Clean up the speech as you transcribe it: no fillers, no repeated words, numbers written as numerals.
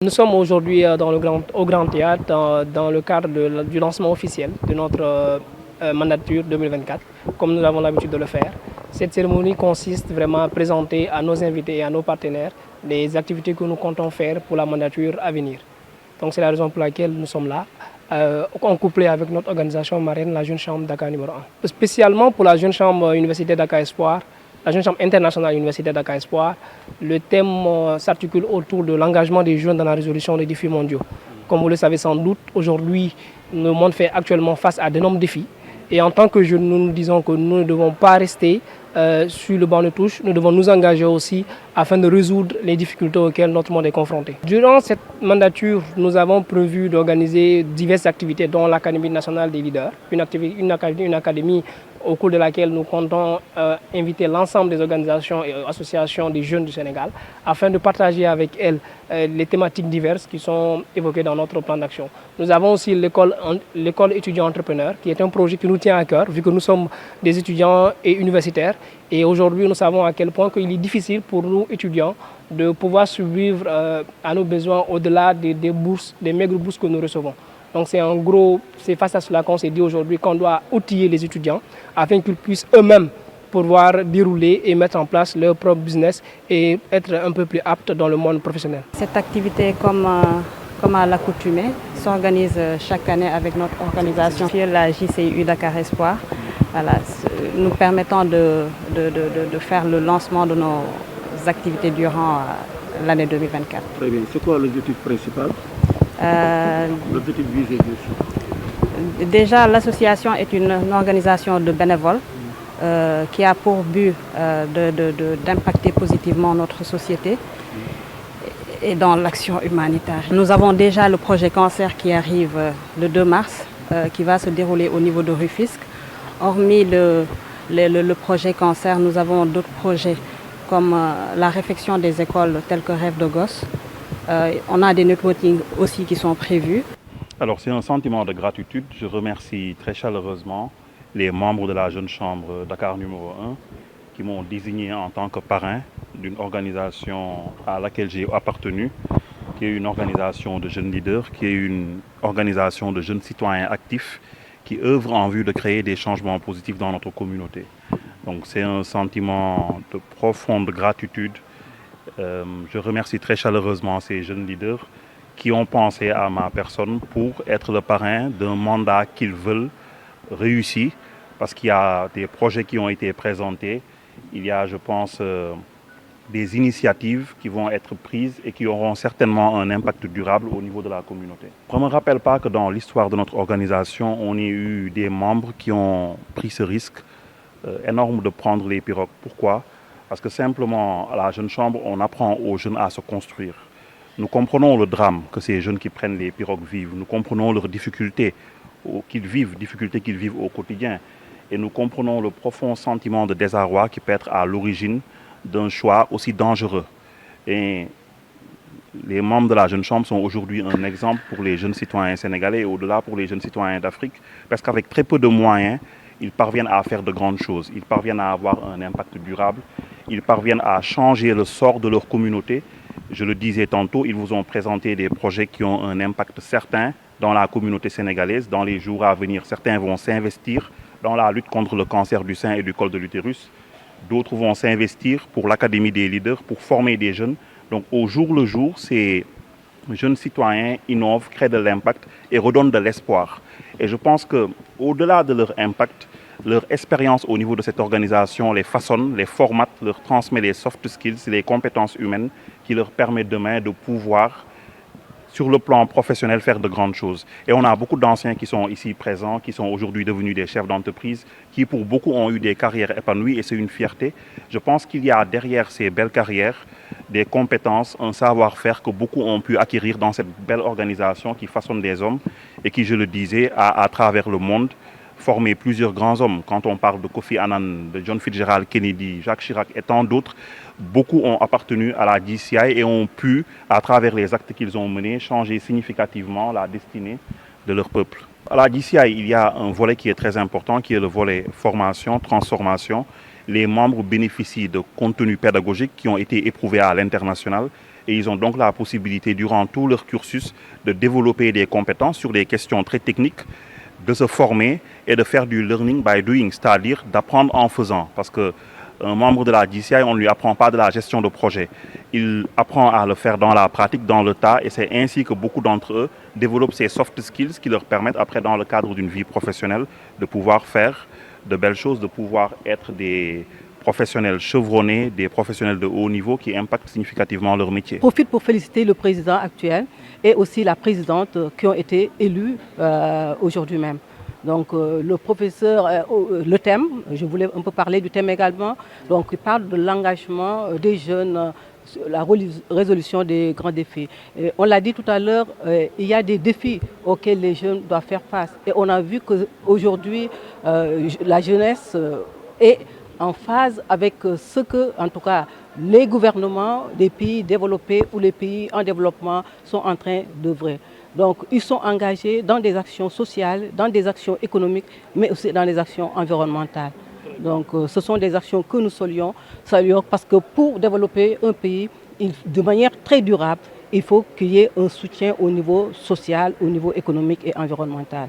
Nous sommes aujourd'hui au Grand Théâtre dans le cadre du lancement officiel de notre mandature 2024, comme nous avons l'habitude de le faire. Cette cérémonie consiste vraiment à présenter à nos invités et à nos partenaires les activités que nous comptons faire pour la mandature à venir. Donc c'est la raison pour laquelle nous sommes là, en couplé avec notre organisation marraine, la Jeune Chambre Dakar numéro 1. Spécialement pour la Jeune Chambre Université Dakar Espoir, la Jeune Chambre internationale Université Dakar Espoir, le thème s'articule autour de l'engagement des jeunes dans la résolution des défis mondiaux. Comme vous le savez sans doute, aujourd'hui, le monde fait actuellement face à d'énormes défis. Et en tant que jeunes, nous nous disons que nous ne devons pas rester sur le banc de touche, nous devons nous engager aussi afin de résoudre les difficultés auxquelles notre monde est confronté. Durant cette mandature, nous avons prévu d'organiser diverses activités, dont l'Académie nationale des leaders, une académie au cours de laquelle nous comptons inviter l'ensemble des organisations et associations des jeunes du Sénégal afin de partager avec elles les thématiques diverses qui sont évoquées dans notre plan d'action. Nous avons aussi l'école étudiant entrepreneur qui est un projet qui nous tient à cœur vu que nous sommes des étudiants et universitaires et aujourd'hui nous savons à quel point il est difficile pour nous étudiants de pouvoir survivre à nos besoins au-delà des bourses, des maigres bourses que nous recevons. Donc c'est face à cela qu'on s'est dit aujourd'hui qu'on doit outiller les étudiants afin qu'ils puissent eux-mêmes pouvoir dérouler et mettre en place leur propre business et être un peu plus aptes dans le monde professionnel. Cette activité, comme à l'accoutumée, s'organise chaque année avec notre organisation, la JCU Dakar Espoir, nous permettant de faire le lancement de nos activités durant l'année 2024. Très bien. C'est quoi l'objectif principal? L'objectif visé, bien sûr. Déjà, l'association est une organisation de bénévoles qui a pour but d'impacter positivement notre société et dans l'action humanitaire. Nous avons déjà le projet cancer qui arrive le 2 mars, qui va se dérouler au niveau de Rufisque. Hormis le projet cancer, nous avons d'autres projets comme la réfection des écoles telles que Rêve de Gosse. On a des networking aussi qui sont prévus. Alors c'est un sentiment de gratitude. Je remercie très chaleureusement les membres de la Jeune Chambre Dakar numéro 1 qui m'ont désigné en tant que parrain d'une organisation à laquelle j'ai appartenu, qui est une organisation de jeunes leaders, qui est une organisation de jeunes citoyens actifs qui œuvrent en vue de créer des changements positifs dans notre communauté. Donc c'est un sentiment de profonde gratitude. Je remercie très chaleureusement ces jeunes leaders qui ont pensé à ma personne pour être le parrain d'un mandat qu'ils veulent réussir parce qu'il y a des projets qui ont été présentés. Il y a, je pense, des initiatives qui vont être prises et qui auront certainement un impact durable au niveau de la communauté. Je ne me rappelle pas que dans l'histoire de notre organisation, on ait eu des membres qui ont pris ce risque énorme de prendre les pirogues. Pourquoi ? Parce que simplement, à la Jeune Chambre, on apprend aux jeunes à se construire. Nous comprenons le drame que ces jeunes qui prennent les pirogues vivent. Nous comprenons leurs difficultés qu'ils vivent au quotidien. Et nous comprenons le profond sentiment de désarroi qui peut être à l'origine d'un choix aussi dangereux. Et les membres de la Jeune Chambre sont aujourd'hui un exemple pour les jeunes citoyens sénégalais et au-delà pour les jeunes citoyens d'Afrique. Parce qu'avec très peu de moyens, ils parviennent à faire de grandes choses. Ils parviennent à avoir un impact durable. Ils parviennent à changer le sort de leur communauté. Je le disais tantôt, ils vous ont présenté des projets qui ont un impact certain dans la communauté sénégalaise. Dans les jours à venir, certains vont s'investir dans la lutte contre le cancer du sein et du col de l'utérus. D'autres vont s'investir pour l'Académie des leaders, pour former des jeunes. Donc au jour le jour, ces jeunes citoyens innovent, créent de l'impact et redonnent de l'espoir. Et je pense qu'au-delà de leur impact, leur expérience au niveau de cette organisation les façonne, les formate, leur transmet les soft skills, les compétences humaines qui leur permettent demain de pouvoir, sur le plan professionnel, faire de grandes choses. Et on a beaucoup d'anciens qui sont ici présents, qui sont aujourd'hui devenus des chefs d'entreprise, qui pour beaucoup ont eu des carrières épanouies et c'est une fierté. Je pense qu'il y a derrière ces belles carrières des compétences, un savoir-faire que beaucoup ont pu acquérir dans cette belle organisation qui façonne des hommes et qui, je le disais, à travers le monde, formé plusieurs grands hommes. Quand on parle de Kofi Annan, de John Fitzgerald Kennedy, Jacques Chirac et tant d'autres, beaucoup ont appartenu à la JCI et ont pu, à travers les actes qu'ils ont menés, changer significativement la destinée de leur peuple. À la JCI, il y a un volet qui est très important, qui est le volet formation, transformation. Les membres bénéficient de contenus pédagogiques qui ont été éprouvés à l'international et ils ont donc la possibilité durant tout leur cursus de développer des compétences sur des questions très techniques, de se former et de faire du learning by doing, c'est-à-dire d'apprendre en faisant. Parce qu'un membre de la DCI, on ne lui apprend pas de la gestion de projet. Il apprend à le faire dans la pratique, dans le tas, et c'est ainsi que beaucoup d'entre eux développent ces soft skills qui leur permettent après, dans le cadre d'une vie professionnelle, de pouvoir faire de belles choses, de pouvoir être des professionnels chevronnés, des professionnels de haut niveau qui impactent significativement leur métier. Je profite pour féliciter le président actuel et aussi la présidente qui ont été élus aujourd'hui même. Donc le professeur, le thème, je voulais un peu parler du thème également, donc il parle de l'engagement des jeunes, la résolution des grands défis. Et on l'a dit tout à l'heure, il y a des défis auxquels les jeunes doivent faire face. Et on a vu qu'aujourd'hui, la jeunesse est en phase avec ce que, en tout cas, les gouvernements des pays développés ou les pays en développement sont en train d'œuvrer. Donc, ils sont engagés dans des actions sociales, dans des actions économiques, mais aussi dans des actions environnementales. Donc, ce sont des actions que nous saluons parce que pour développer un pays de manière très durable, il faut qu'il y ait un soutien au niveau social, au niveau économique et environnemental.